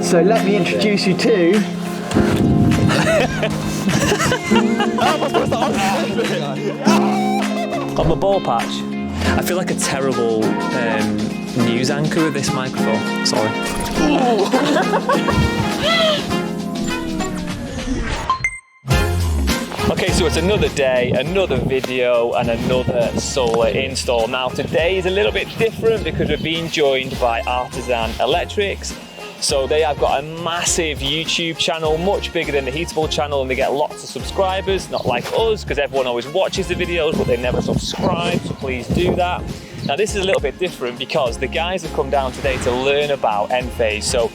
So let me introduce you to... On my ball patch, I feel like a terrible news anchor with this microphone. Sorry. Okay, so it's another day, another video, and another solar install. Now today is a little bit different because we're being joined by Artisan Electrics. So they have got a massive YouTube channel, much bigger than the Heatable channel, and they get lots of subscribers, not like us, because everyone always watches the videos, but they never subscribe, so please do that. Now this is a little bit different because the guys have come down today to learn about Enphase. So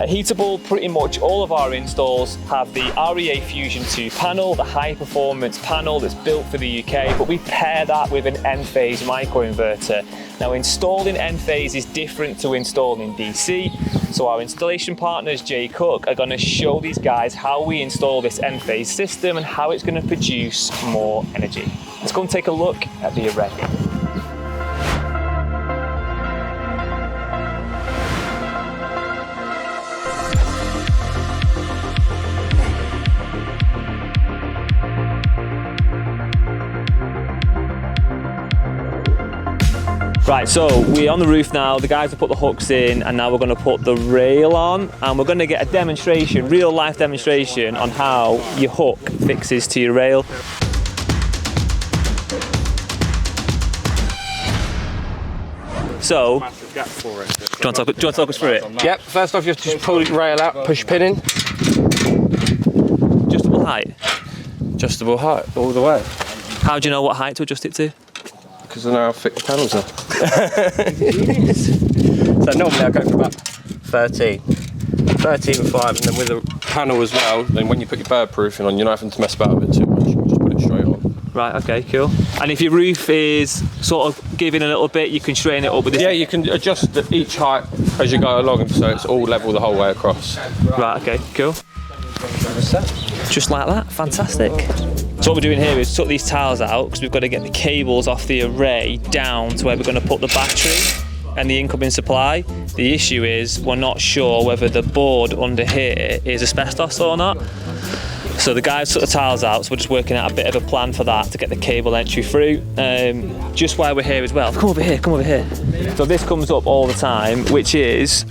at Heatable, pretty much all of our installs have the REA Fusion 2 panel, the high performance panel that's built for the UK, but we pair that with an Enphase micro-inverter. Now installing Enphase is different to installing DC, so our installation partners, Jay Cook, are going to show these guys how we install this Enphase system and how it's going to produce more energy. Let's go and take a look at the array. Right, so we're on the roof now, the guys have put the hooks in, and now we're going to put the rail on, and we're going to get a demonstration, real life demonstration on how your hook fixes to your rail. So, do you want to talk us through it? Yep, first off you have to just pull the rail out, push pin in. Adjustable height? Adjustable height, all the way. How do you know what height to adjust it to? Because I know how thick the panels are. So normally I go for about 13 and 5, and then with a panel as well, then when you put your bird proofing on, you're not having to mess about with it too much, you can just put it straight on. Right, okay, cool. And if your roof is sort of giving a little bit, you can straighten it up with this? Yeah, you can adjust each height as you go along, so it's all level the whole way across. Right, okay, cool. Just like that, fantastic. So what we're doing here is took these tiles out because we've got to get the cables off the array down to where we're going to put the battery and the incoming supply. The issue is we're not sure whether the board under here is asbestos or not. So the guys took the tiles out, so we're just working out a bit of a plan for that to get the cable entry through. Just while we're here as well, come over here. So this comes up all the time, which is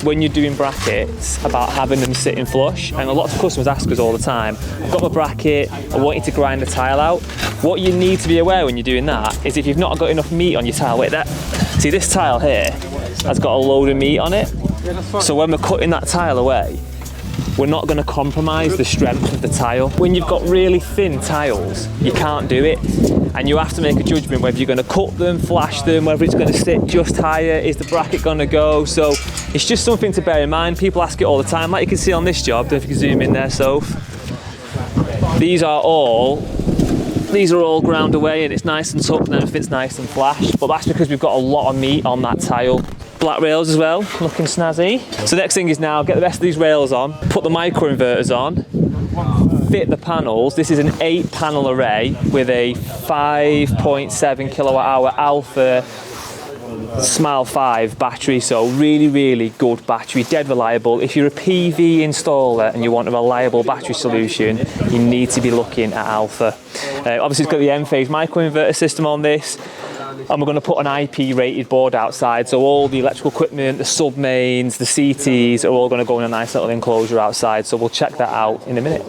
when you're doing brackets about having them sitting flush, and a lot of customers ask us all the time, I've got my bracket, I want you to grind the tile out. What you need to be aware when you're doing that is if you've not got enough meat on your tile, see this tile here has got a load of meat on it, so when we're cutting that tile away, we're not going to compromise the strength of the tile. When you've got really thin tiles, you can't do it, and you have to make a judgment whether you're going to cut them, flash them, whether it's going to sit just higher, is the bracket going to go? So it's just something to bear in mind. People ask it all the time, like you can see on this job. I don't know if you can zoom in there, Soph. These are all ground away, and it's nice and tucked and everything's nice and flash, but that's because we've got a lot of meat on that tile. Black rails as well, looking snazzy. So next thing is now get the rest of these rails on, put the micro-inverters on, fit the panels. This is an 8-panel array with a 5.7 kilowatt hour alpha SMILE 5 battery, so really good battery, dead reliable. If you're a PV installer and you want a reliable battery solution, you need to be looking at alpha. Obviously it's got the Enphase micro-inverter system on this, and we're going to put an IP rated board outside, so all the electrical equipment, the sub-mains, the CTs are all going to go in a nice little enclosure outside, so we'll check that out in a minute.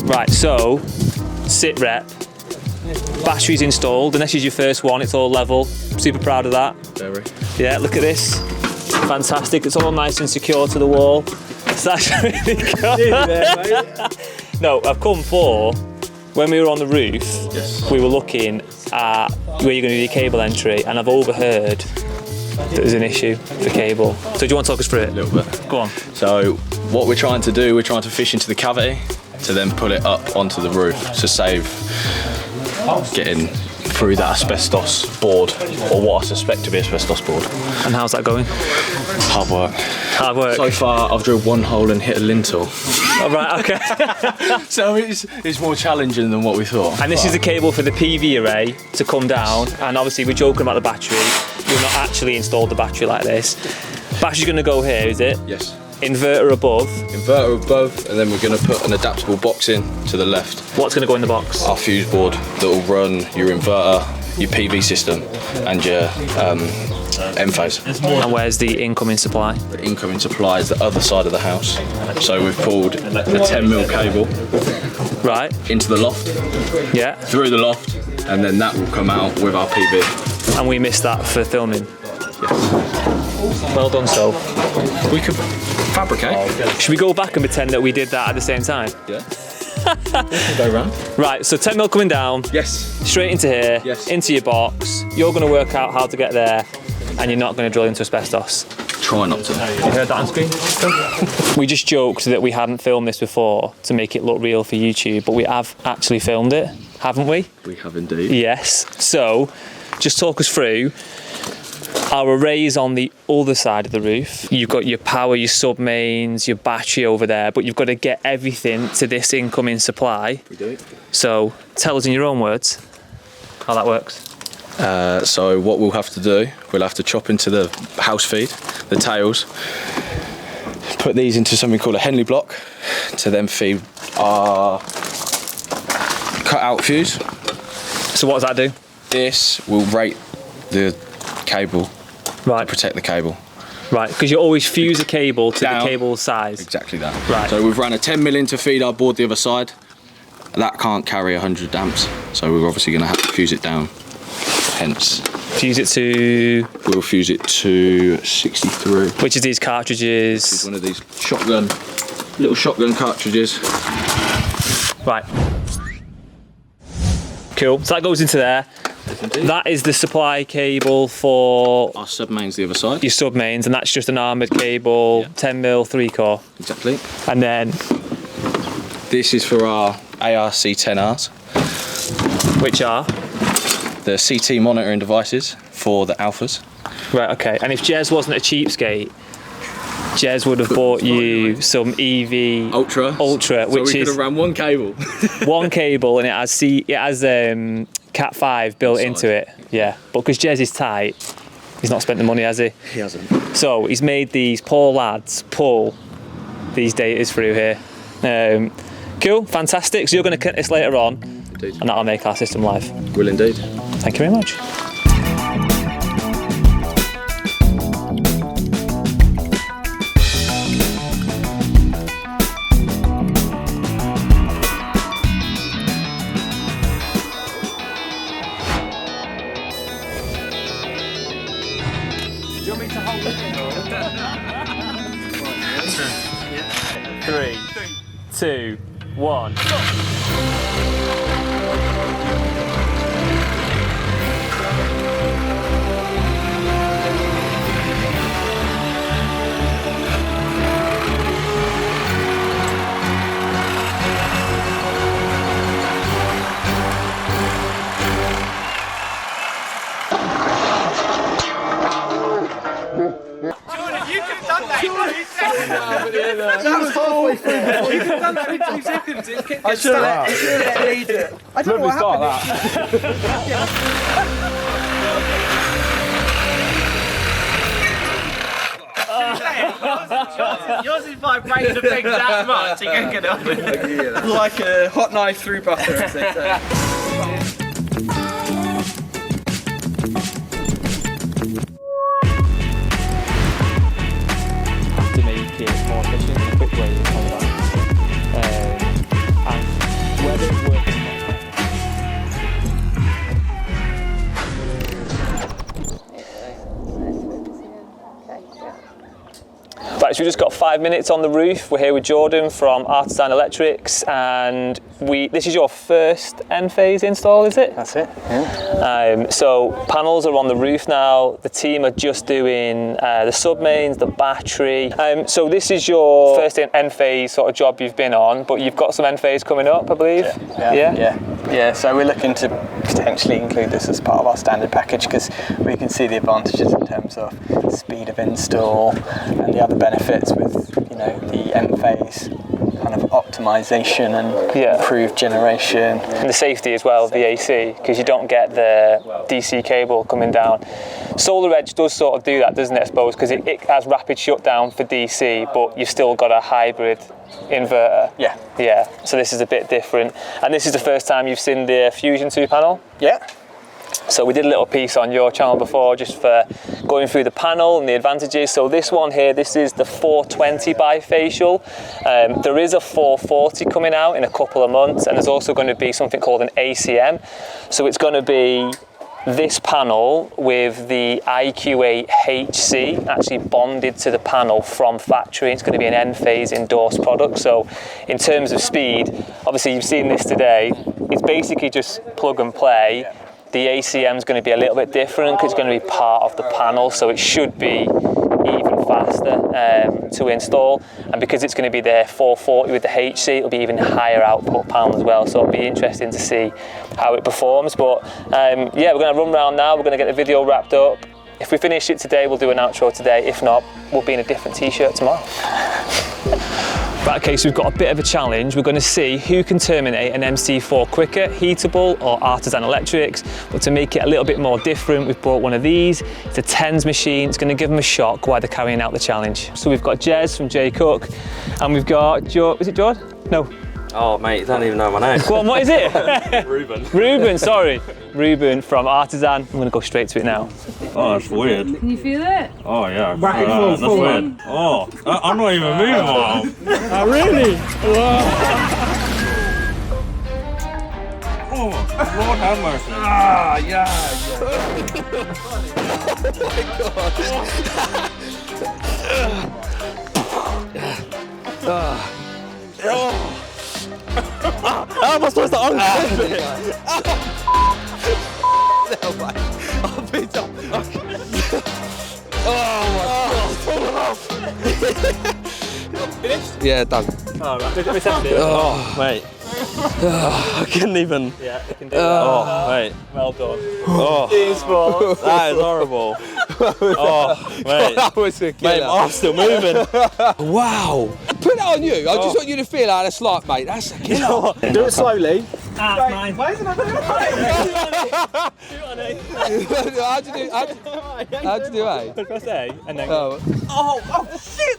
Right, so sit rep, battery's installed, and this is your first one, it's all level, super proud of that. Very. Yeah, look at this, fantastic, it's all nice and secure to the wall, so that's really good. No, I've come for, when we were on the roof, yes, we were looking at where you're going to do your cable entry, and I've overheard that there's an issue for cable. So do you want to talk us through it? A little bit. Go on. So what we're trying to do, we're trying to fish into the cavity to then pull it up onto the roof to save getting through that asbestos board, or what I suspect to be asbestos board. And how's that going? Hard work. Hard work. So far I've drilled one hole and hit a lintel. Oh, right, okay. So it's more challenging than what we thought. And this is the cable for the PV array to come down, and obviously we're joking about the battery. We've not actually installed the battery like this. Battery's going to go here, is it? Yes. Inverter above. Inverter above, and then we're going to put an adaptable box in to the left. What's going to go in the box? Our fuse board that will run your inverter, your PV system, and your Enphase. And where's the incoming supply? The incoming supply is the other side of the house. So we've pulled a 10mm cable Right. into the loft, Yeah. through the loft, and then that will come out with our PV. And we missed that for filming. Yes. Well done, so. We could fabricate. Should we go back and pretend that we did that at the same time? Yeah. We can go round. Right, so 10mm coming down. Yes. Straight into here. Yes. Into your box. You're going to work out how to get there, and you're not going to drill into asbestos. Try not to. You heard that on screen? We just joked that we hadn't filmed this before to make it look real for YouTube, but we have actually filmed it, haven't we? We have indeed. Yes. So, just talk us through. Our array's on the other side of the roof. You've got your power, your sub mains, your battery over there, but you've got to get everything to this incoming supply. We do. So, tell us in your own words how that works. So what we'll have to do, we'll have to chop into the house feed, the tails, put these into something called a Henley block to then feed our cut out fuse. So what does that do? This will rate the cable, Right, protect the cable. right, because you always fuse a cable to Down. the cable size. Exactly that. Right. So we've run a 10mm to feed our board the other side. That can't carry 100 amps, so we're obviously going to have to fuse it down. Hence, Fuse it to, we'll fuse it to 63. which is these It's cartridges. one of these little shotgun cartridges. Right. Cool, so that goes into there. That is the supply cable for Our sub mains the other side. your sub mains, and that's just an armoured cable, Yeah. 10mm 3-core. Exactly. And then, This is for our ARC10Rs, which are? the CT monitoring devices for the alphas. Right, okay. And if Jez wasn't a cheapskate, Jez would have bought you some EV Ultra, which so we is could have ran one cable. one cable, and it has Cat 5 built Inside. into it. Yeah, but because Jez is tight, he's not spent the money, has he? He hasn't. So he's made these poor lads pull these datas through here. Cool, fantastic. So you're going to cut this later on, Indeed. and that'll make our system live. Will indeed. Thank you very much. Do you want me to hold it? 3, 2, 1. That was halfway through before you could done that in 2 seconds. I should have lead it. I don't know what happened. Yours is vibrating the thing that much, you can't get on it. Like a hot knife through butter, as they say. To make it more efficient and quick way to come back. And whether it's working or not. Right, so we just got 5 minutes on the roof. We're here with Jordan from Artisan Electrics, and this is your first Enphase install, is it? That's it, yeah. So panels are on the roof now. The team are just doing the sub-mains, the battery. So this is your first Enphase sort of job you've been on, but you've got some Enphase coming up, I believe? Yeah, so we're looking to potentially include this as part of our standard package because we can see the advantages in terms of speed of install and the other benefits with, you know, the Enphase kind of optimization and improved generation. And the safety as well of the AC, because you don't get the DC cable coming down. Solar Edge does sort of do that, doesn't it, I suppose, because it has rapid shutdown for DC, but you've still got a hybrid inverter. Yeah. Yeah, so this is a bit different. And this is the first time you've seen the Fusion 2 panel? Yeah. So we did a little piece on your channel before just for going through the panel and the advantages. So this one here, this is the 420 Bifacial. There is a 440 coming out in a couple of months, and there's also going to be something called an ACM. So it's going to be this panel with the IQ8HC actually bonded to the panel from factory. It's going to be an Enphase endorsed product. So in terms of speed, obviously you've seen this today, it's basically just plug and play. The ACM is going to be a little bit different because it's going to be part of the panel, so it should be even faster to install. And because it's going to be the 440 with the HC, it'll be even higher output panel as well. So it'll be interesting to see how it performs. But yeah, we're going to run around now. We're going to get the video wrapped up. If we finish it today, we'll do an outro today. If not, we'll be in a different t-shirt tomorrow. Right, okay, so we've got a bit of a challenge. We're going to see who can terminate an MC4 quicker, Heatable or Artisan Electrics. But to make it a little bit more different, we've bought one of these. It's a TENS machine. It's going to give them a shock while they're carrying out the challenge. So we've got Jez from J Cook, and we've got George. Is it George? No. Oh, mate, you don't even know my name. Go on, what is it? Ruben. Ruben, sorry. Ruben from Artisan. I'm going to go straight to it now. Oh, that's weird. Can you feel it? Oh, yeah. That's weird. Oh, I'm not even moving, Mom. Oh, really? Oh, Lord have mercy. Ah, yeah. How am I supposed to unclip it? I've been done. Oh my God, it's fallen off. Yeah, done. Oh, right. Oh, mate. I couldn't even. Yeah, I can do that. Oh, mate. Well done. Oh, Team sports. that is horrible. Oh, mate. That was a killer. Mate, my arm's still moving. Wow. Put that on you. I just want you to feel how that's like, mate. That's a killer. Do it slowly. Ah, mine. Why isn't How'd you do? How'd you do, eh? Press A and then Oh. Oh shit!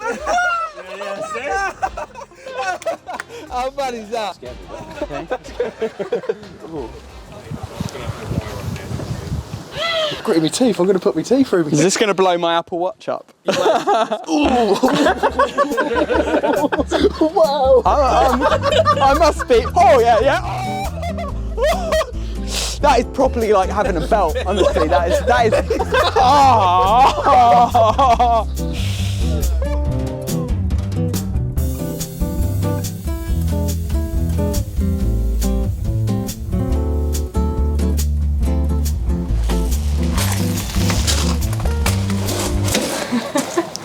How bad is that? Gritting my teeth. I'm going to put my teeth through. Is this going to blow my Apple Watch up? Wow. I must be. Oh yeah, yeah. That is properly like having a belt. Honestly, that is. Oh.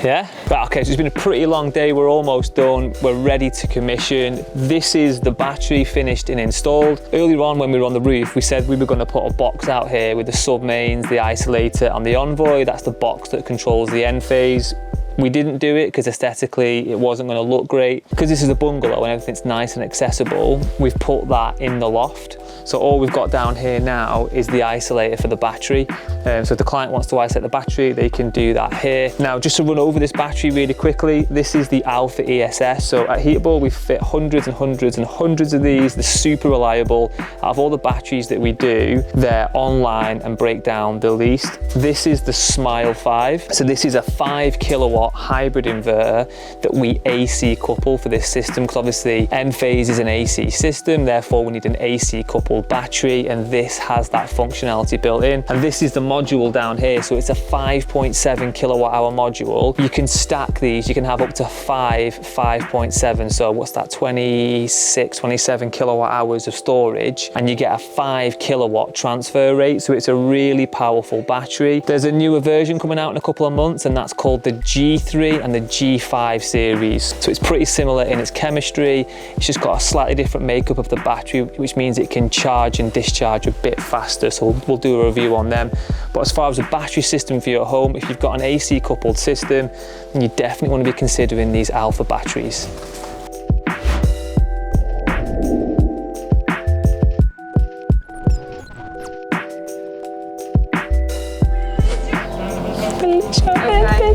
yeah? Right, okay, so it's been a pretty long day. We're almost done. We're ready to commission. This is the battery finished and installed. Earlier on when we were on the roof, we said we were going to put a box out here with the sub-mains, the isolator and the Envoy. That's the box that controls the Enphase. We didn't do it because aesthetically it wasn't going to look great. Because this is a bungalow and everything's nice and accessible, we've put that in the loft. So all we've got down here now is the isolator for the battery. So if the client wants to isolate the battery, they can do that here. Now, just to run over this battery really quickly, this is the Alpha ESS. So at Heatable, we fit hundreds and hundreds and hundreds of these. They're super reliable. Out of all the batteries that we do, they're online and break down the least. This is the Smile 5. So this is a 5 kilowatt hybrid inverter that we AC couple for this system, because obviously Enphase is an AC system, therefore we need an AC coupled battery, and this has that functionality built in. And this is the module down here, so it's a 5.7 kilowatt hour module. You can stack these, you can have up to 5.7, so what's that, 27 kilowatt hours of storage, and you get a 5 kilowatt transfer rate, so it's a really powerful battery. There's a newer version coming out in a couple of months, and that's called the G3 and the G5 series. So it's pretty similar in its chemistry, it's just got a slightly different makeup of the battery, which means it can charge and discharge a bit faster, so we'll do a review on them. But as far as a battery system for your home, if you've got an AC coupled system, then you definitely want to be considering these Alpha batteries.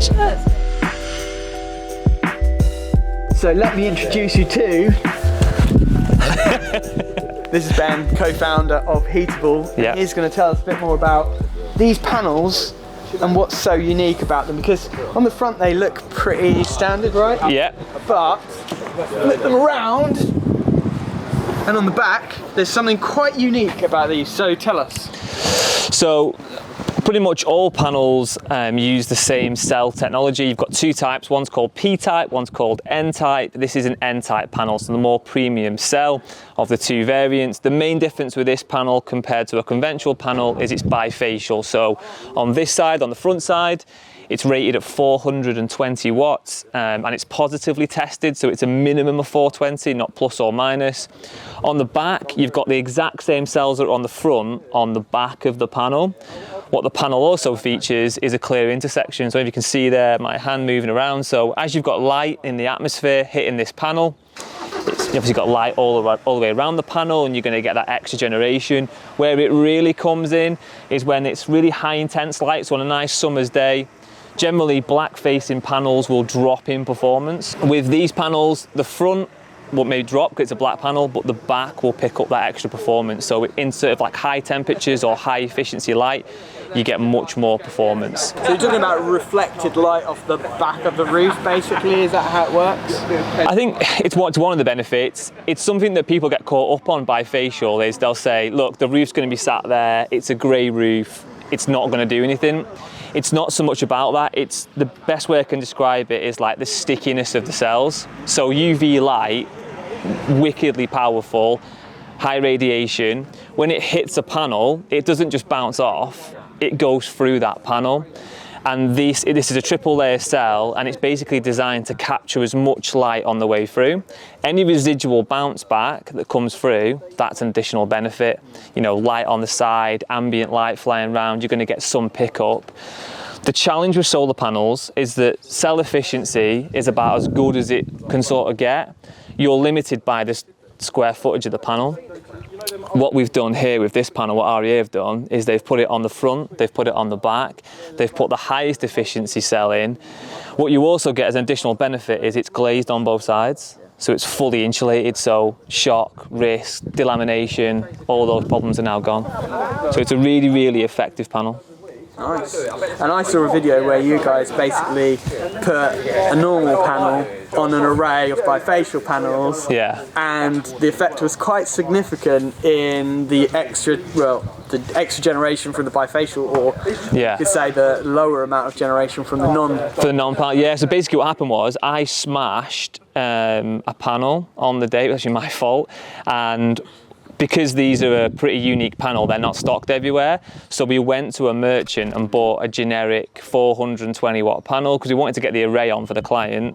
Congratulations! So let me introduce you to... This is Ben, co-founder of Heatable. Yeah. He's going to tell us a bit more about these panels and what's so unique about them, because on the front they look pretty standard, right? Yeah. But flip them around, and on the back there's something quite unique about these. So tell us. So pretty much all panels use the same cell technology. You've got two types, one's called P-type, one's called N-type. This is an N-type panel, so the more premium cell of the two variants. The main difference with this panel compared to a conventional panel is it's bifacial. So on this side, on the front side, it's rated at 420 watts and it's positively tested, so it's a minimum of 420, not plus or minus. On the back, you've got the exact same cells that are on the front on the back of the panel. What the panel also features is a clear intersection. So if you can see there, my hand moving around. So as you've got light in the atmosphere hitting this panel, you've obviously got light all the way around the panel, and you're going to get that extra generation. Where it really comes in is when it's really high intense light. So on a nice summer's day, generally black facing panels will drop in performance. With these panels, the front will maybe drop because it's a black panel, but the back will pick up that extra performance. So in sort of like high temperatures or high efficiency light, you get much more performance. So you're talking about reflected light off the back of the roof, basically. Is that how it works? I think it's one of the benefits. It's something that people get caught up on bifacial, is they'll say, look, the roof's going to be sat there, it's a grey roof, it's not going to do anything. It's not so much about that. It's the best way I can describe it is like the stickiness of the cells. So UV light, wickedly powerful, high radiation. When it hits a panel, it doesn't just bounce off, it goes through that panel. And this is a triple layer cell, and it's basically designed to capture as much light on the way through. Any residual bounce back that comes through, that's an additional benefit. You know, light on the side, ambient light flying around, you're going to get some pickup. The challenge with solar panels is that cell efficiency is about as good as it can sort of get. You're limited by the square footage of the panel. What we've done here with this panel, what REA have done, is they've put it on the front, they've put it on the back, they've put the highest efficiency cell in. What you also get as an additional benefit is it's glazed on both sides, so it's fully insulated, so shock, risk, delamination, all those problems are now gone. So it's a really, really effective panel. Nice. And I saw a video where you guys basically put a normal panel on an array of bifacial panels. Yeah. And the effect was quite significant in the extra generation from the bifacial, or you could say the lower amount of generation from the For the non-panel, yeah. So basically what happened was I smashed a panel on the day. It was actually my fault. And because these are a pretty unique panel, they're not stocked everywhere. So we went to a merchant and bought a generic 420 watt panel because we wanted to get the array on for the client,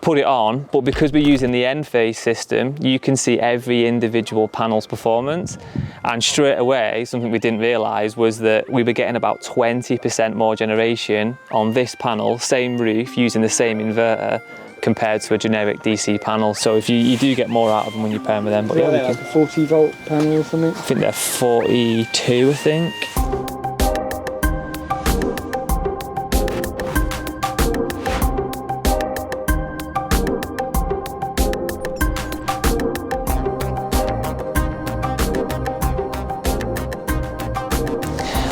put it on, but because we're using the Enphase system, you can see every individual panel's performance. And straight away, something we didn't realize was that we were getting about 20% more generation on this panel, same roof, using the same inverter, compared to a generic DC panel. So if you do get more out of them when you pair them with them. But yeah, like a 40 volt panel or something? I think they're 42, I think.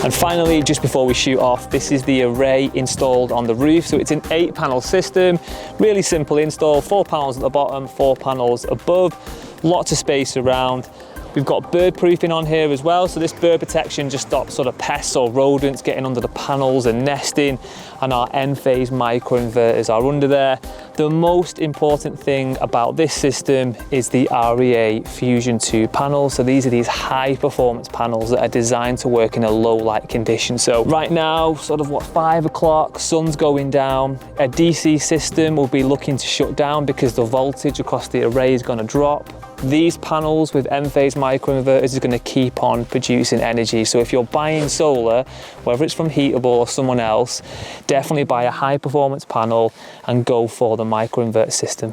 And finally, just before we shoot off, this is the array installed on the roof. So it's an 8-panel system, really simple install, 4 panels at the bottom, 4 panels above, lots of space around. We've got bird proofing on here as well, so this bird protection just stops sort of pests or rodents getting under the panels and nesting, and our Enphase micro-inverters are under there. The most important thing about this system is the REA Fusion 2 panels. So these are these high performance panels that are designed to work in a low light condition. So right now, sort of 5 o'clock, sun's going down. A DC system will be looking to shut down because the voltage across the array is going to drop. These panels with Enphase microinverters is going to keep on producing energy. So if you're buying solar, whether it's from Heatable or someone else, definitely buy a high performance panel and go for the microinverter system.